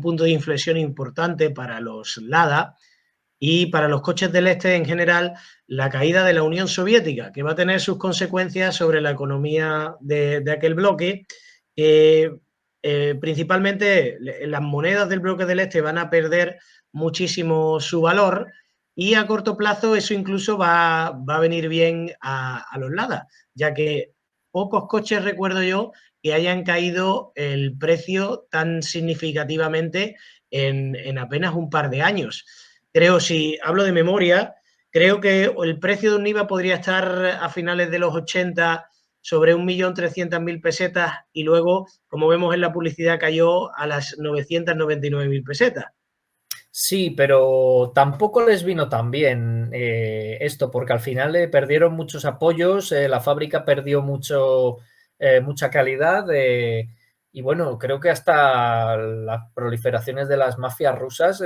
punto de inflexión importante para los Lada y para los coches del este en general, la caída de la Unión Soviética, que va a tener sus consecuencias sobre la economía de aquel bloque. Principalmente las monedas del bloque del este van a perder muchísimo su valor y a corto plazo eso incluso va a venir bien a los Lada, ya que pocos coches recuerdo yo que hayan caído el precio tan significativamente en apenas un par de años. Creo, si hablo de memoria, creo que el precio de un Niva podría estar a finales de los 80 sobre 1.300.000 pesetas y luego, como vemos en la publicidad, cayó a las 999.000 pesetas. Sí, pero tampoco les vino tan bien esto, porque al final perdieron muchos apoyos, la fábrica perdió mucha calidad y bueno, creo que hasta las proliferaciones de las mafias rusas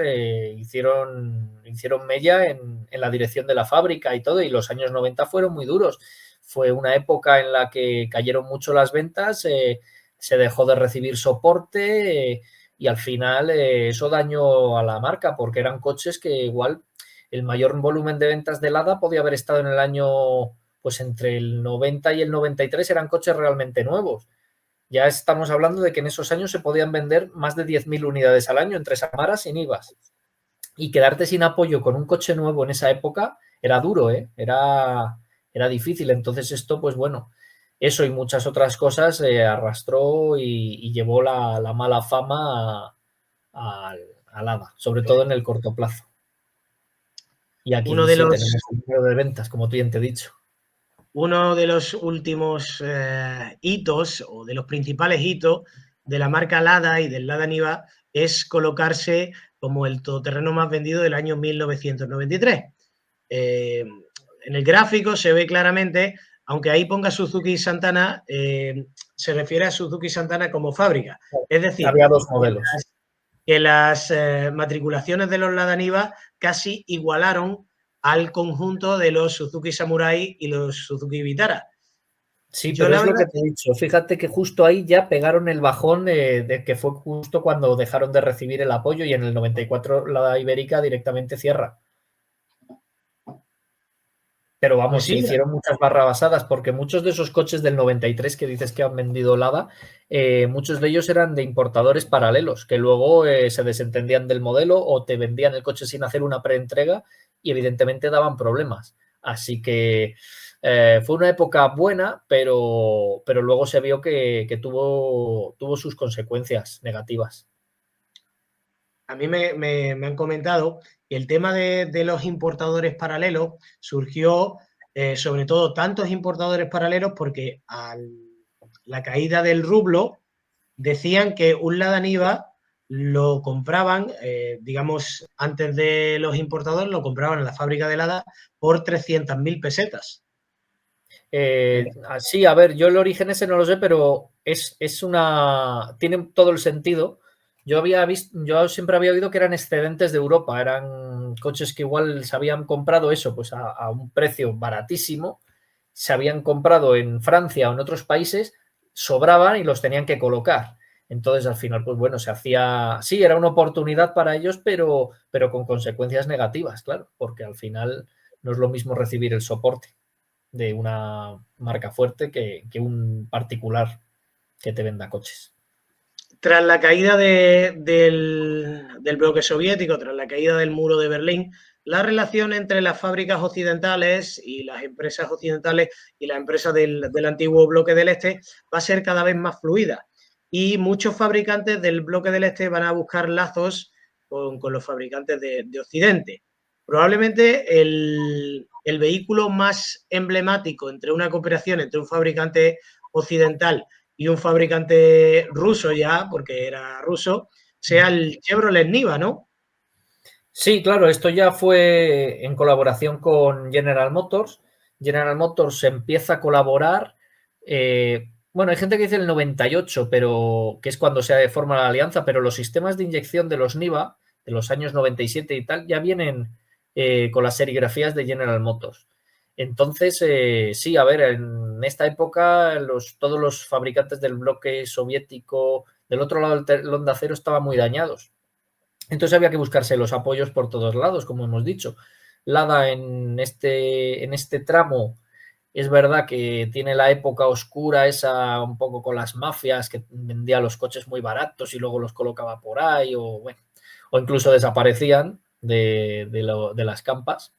hicieron mella en la dirección de la fábrica y todo, y los años 90 fueron muy duros. Fue una época en la que cayeron mucho las ventas, se dejó de recibir soporte. Y al final eso dañó a la marca porque eran coches que igual el mayor volumen de ventas de Lada podía haber estado en el año, pues entre el 90 y el 93 eran coches realmente nuevos. Ya estamos hablando de que en esos años se podían vender más de 10.000 unidades al año entre Samaras y Nivas. Y quedarte sin apoyo con un coche nuevo en esa época era duro, era difícil. Entonces esto, pues bueno, eso y muchas otras cosas arrastró y llevó la mala fama a Lada, sobre todo en el corto plazo. Y Uno aquí de sí los, tenemos un número de ventas, como tú bien te he dicho. uno de los últimos hitos o de los principales hitos de la marca Lada y del Lada Niva es colocarse como el todoterreno más vendido del año 1993. En el gráfico se ve claramente, aunque ahí ponga Suzuki Santana, se refiere a Suzuki Santana como fábrica. Es decir, había dos modelos. que las matriculaciones de los Lada Niva casi igualaron al conjunto de los Suzuki Samurai y los Suzuki Vitara. Sí, Yo pero la es lo verdad, que te he dicho. Fíjate que justo ahí ya pegaron el bajón de que fue justo cuando dejaron de recibir el apoyo y en el 94 la Ibérica directamente cierra. Pero pues vamos, se sí, hicieron muchas barrabasadas porque muchos de esos coches del 93 que dices que han vendido Lada, muchos de ellos eran de importadores paralelos que luego se desentendían del modelo o te vendían el coche sin hacer una preentrega y evidentemente daban problemas. Así que fue una época buena, pero luego se vio que tuvo sus consecuencias negativas. a mí me han comentado que el tema de los importadores paralelos surgió sobre todo tantos importadores paralelos porque a la caída del rublo decían que un Lada Niva lo compraban, digamos, antes de los importadores, lo compraban en la fábrica de Lada por 300.000 pesetas. Sí, a ver, yo el origen ese no lo sé, pero tiene todo el sentido. Yo siempre había oído que eran excedentes de Europa, eran coches que igual se habían comprado eso, pues a un precio baratísimo, se habían comprado en Francia o en otros países, sobraban y los tenían que colocar. Entonces, al final, pues bueno, sí, era una oportunidad para ellos, pero con consecuencias negativas, claro, porque al final no es lo mismo recibir el soporte de una marca fuerte que un particular que te venda coches. Tras la caída del bloque soviético, tras la caída del muro de Berlín, la relación entre las fábricas occidentales y las empresas occidentales y las empresas del antiguo bloque del este va a ser cada vez más fluida. Y muchos fabricantes del bloque del este van a buscar lazos con los fabricantes de Occidente. Probablemente el vehículo más emblemático entre una cooperación entre un fabricante occidental y un fabricante ruso ya, porque era ruso, sea el Chevrolet Niva, ¿no? Sí, claro, esto ya fue en colaboración con General Motors. General Motors empieza a colaborar. Bueno, hay gente que dice el 98, pero que es cuando se forma la alianza, pero los sistemas de inyección de los Niva, de los años 97 y tal, ya vienen con las serigrafías de General Motors. Entonces, sí, a ver, en esta época todos los fabricantes del bloque soviético del otro lado del telón de acero estaban muy dañados. Entonces había que buscarse los apoyos por todos lados, como hemos dicho. Lada en este tramo es verdad que tiene la época oscura esa un poco con las mafias, que vendía los coches muy baratos y luego los colocaba por ahí, o, bueno, o incluso desaparecían de las campas.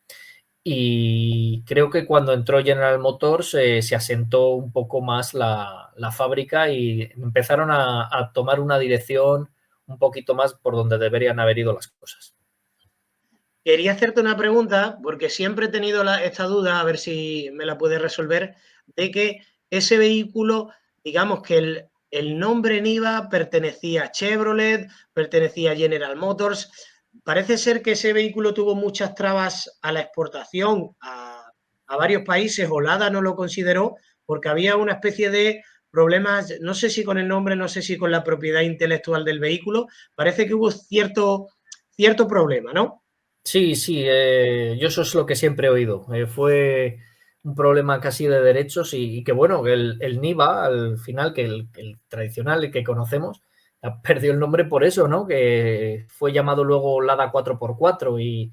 Y creo que cuando entró General Motors se asentó un poco más la fábrica y empezaron a tomar una dirección un poquito más por donde deberían haber ido las cosas. Quería hacerte una pregunta, porque siempre he tenido esta duda, a ver si me la puedes resolver, de que ese vehículo, digamos que el nombre Niva pertenecía a Chevrolet, pertenecía a General Motors. Parece ser que ese vehículo tuvo muchas trabas a la exportación a varios países, o Lada no lo consideró, porque había una especie de problemas, no sé si con el nombre, no sé si con la propiedad intelectual del vehículo. Parece que hubo cierto problema, ¿no? Sí, sí, yo eso es lo que siempre he oído. Fue un problema casi de derechos y que bueno, el Niva al final, que el tradicional, el que conocemos, perdió el nombre por eso, ¿no? Que fue llamado luego Lada 4x4 y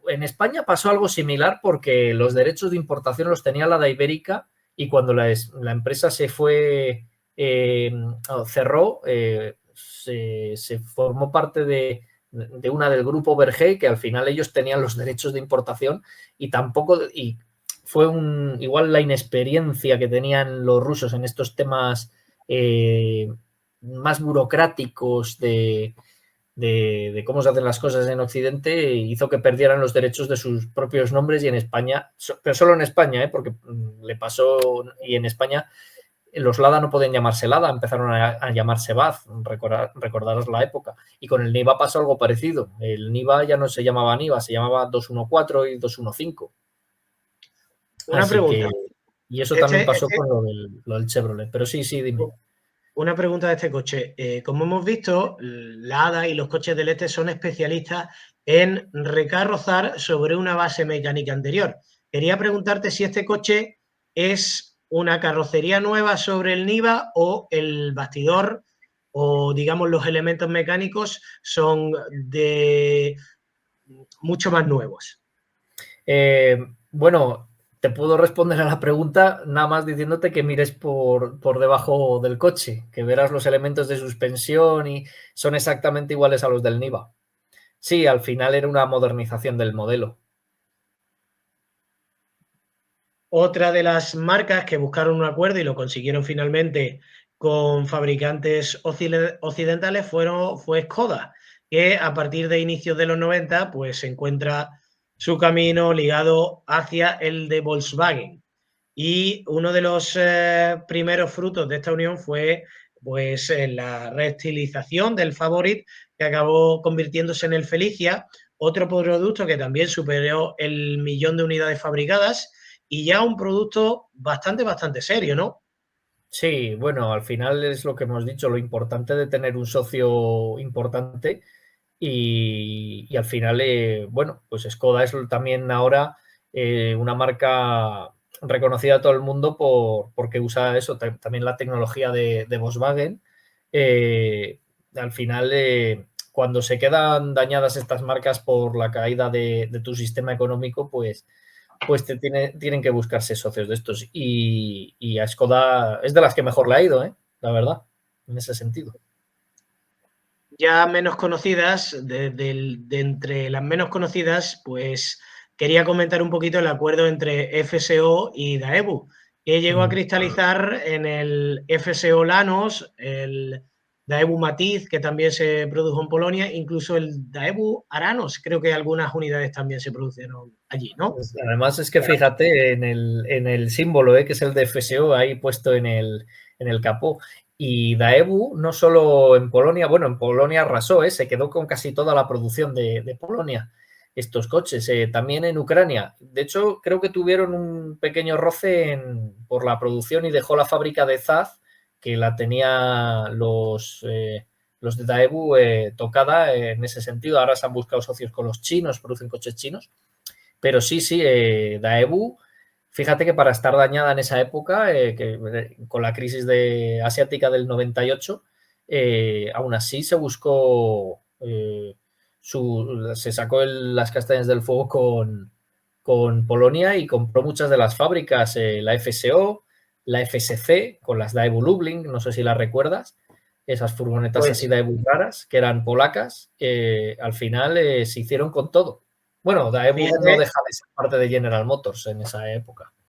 en España pasó algo similar porque los derechos de importación los tenía Lada Ibérica y cuando la empresa se fue, cerró, se formó parte de una del grupo Berger, que al final ellos tenían los derechos de importación y tampoco, y fue igual la inexperiencia que tenían los rusos en estos temas más burocráticos de cómo se hacen las cosas en Occidente, hizo que perdieran los derechos de sus propios nombres y en España, pero solo en España, porque le pasó, y en España los Lada no pueden llamarse Lada, empezaron a llamarse Baz, recordaros la época. Y con el Niva pasó algo parecido. El Niva ya no se llamaba Niva, se llamaba 214 y 215. Una Así pregunta. que, y eso también Este, pasó este, con lo del Chevrolet. Pero sí, sí, dime. una pregunta de este coche. Como hemos visto, la ADA y los coches del este son especialistas en recarrozar sobre una base mecánica anterior. Quería preguntarte si este coche es una carrocería nueva sobre el Niva, o el bastidor o, digamos, los elementos mecánicos son de mucho más nuevos. Bueno, te puedo responder a la pregunta nada más diciéndote que mires por debajo del coche, que verás los elementos de suspensión y son exactamente iguales a los del Niva. Sí, al final era una modernización del modelo. Otra de las marcas que buscaron un acuerdo y lo consiguieron finalmente con fabricantes occidentales fue Skoda, que a partir de inicios de los 90 pues se encuentra su camino ligado hacia el de Volkswagen. Y uno de los primeros frutos de esta unión fue pues la reestilización del Favorit, que acabó convirtiéndose en el Felicia, otro producto que también superó el 1.000.000 de unidades fabricadas, y ya un producto bastante serio, ¿no? Sí, bueno, al final es lo que hemos dicho, lo importante de tener un socio importante y al final, bueno, pues Skoda es también ahora una marca reconocida a todo el mundo porque usa eso, también la tecnología de Volkswagen. Al final, cuando se quedan dañadas estas marcas por la caída de tu sistema económico, pues tienen que buscarse socios de estos. Y a Skoda es de las que mejor le ha ido, la verdad, en ese sentido. Ya menos conocidas, de entre las menos conocidas, pues quería comentar un poquito el acuerdo entre FSO y Daewoo, que llegó a cristalizar en el FSO Lanos, el Daewoo Matiz, que también se produjo en Polonia, incluso el Daewoo Aranos, creo que algunas unidades también se produjeron allí, ¿no? Pues además es que fíjate en el símbolo, que es el de FSO ahí puesto en el capó. Y Daewoo no solo en Polonia, bueno, en Polonia arrasó, se quedó con casi toda la producción de Polonia, estos coches. También en Ucrania. De hecho, creo que tuvieron un pequeño roce por la producción y dejó la fábrica de Zaz, que la tenía los de Daewoo tocada en ese sentido. Ahora se han buscado socios con los chinos, producen coches chinos. Pero sí, sí, Daewoo, fíjate que para estar dañada en esa época, con la crisis asiática del 98, aún así se buscó se sacó las castañas del fuego con Polonia y compró muchas de las fábricas, la FSO, la FSC, con las Daewoo Lublin, no sé si las recuerdas, esas furgonetas Pues, así Daewoo raras, que eran polacas, al final se hicieron con todo. Bueno, Daewoo no fíjate, deja de ser parte de General Motors en esa época.